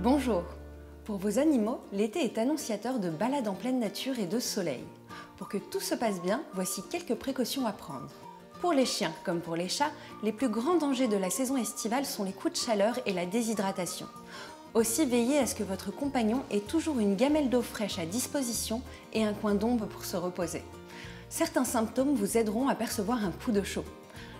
Bonjour! Pour vos animaux, l'été est annonciateur de balades en pleine nature et de soleil. Pour que tout se passe bien, voici quelques précautions à prendre. Pour les chiens comme pour les chats, les plus grands dangers de la saison estivale sont les coups de chaleur et la déshydratation. Aussi, veillez à ce que votre compagnon ait toujours une gamelle d'eau fraîche à disposition et un coin d'ombre pour se reposer. Certains symptômes vous aideront à percevoir un coup de chaud.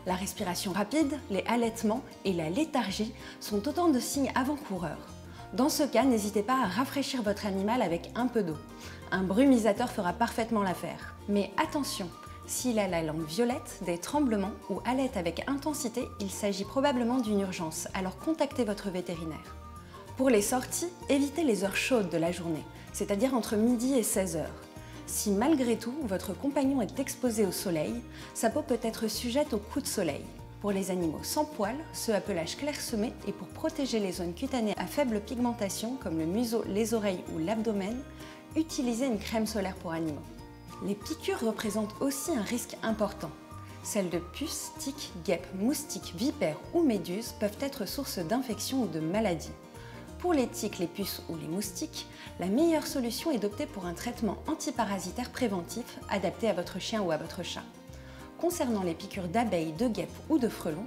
La respiration rapide, les halètements et la léthargie sont autant de signes avant-coureurs. Dans ce cas, n'hésitez pas à rafraîchir votre animal avec un peu d'eau. Un brumisateur fera parfaitement l'affaire. Mais attention, s'il a la langue violette, des tremblements ou halète avec intensité, il s'agit probablement d'une urgence, alors contactez votre vétérinaire. Pour les sorties, évitez les heures chaudes de la journée, c'est-à-dire entre midi et 16 h. Si malgré tout, votre compagnon est exposé au soleil, sa peau peut être sujette aux coups de soleil. Pour les animaux sans poils, ceux à pelage clairsemé et pour protéger les zones cutanées à faible pigmentation comme le museau, les oreilles ou l'abdomen, utilisez une crème solaire pour animaux. Les piqûres représentent aussi un risque important. Celles de puces, tiques, guêpes, moustiques, vipères ou méduses peuvent être source d'infections ou de maladies. Pour les tiques, les puces ou les moustiques, la meilleure solution est d'opter pour un traitement antiparasitaire préventif adapté à votre chien ou à votre chat. Concernant les piqûres d'abeilles, de guêpes ou de frelons,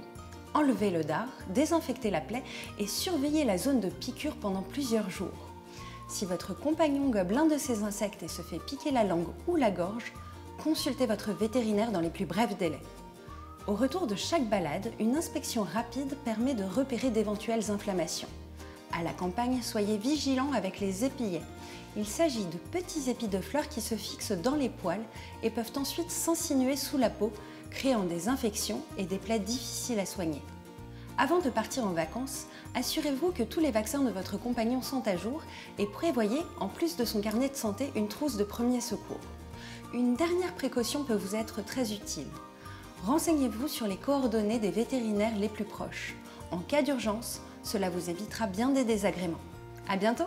enlevez le dard, désinfectez la plaie et surveillez la zone de piqûre pendant plusieurs jours. Si votre compagnon gobe l'un de ces insectes et se fait piquer la langue ou la gorge, consultez votre vétérinaire dans les plus brefs délais. Au retour de chaque balade, une inspection rapide permet de repérer d'éventuelles inflammations. À la campagne, soyez vigilants avec les épillets. Il s'agit de petits épis de fleurs qui se fixent dans les poils et peuvent ensuite s'insinuer sous la peau, créant des infections et des plaies difficiles à soigner. Avant de partir en vacances, assurez-vous que tous les vaccins de votre compagnon sont à jour et prévoyez, en plus de son carnet de santé, une trousse de premiers secours. Une dernière précaution peut vous être très utile. Renseignez-vous sur les coordonnées des vétérinaires les plus proches. En cas d'urgence, cela vous évitera bien des désagréments. À bientôt!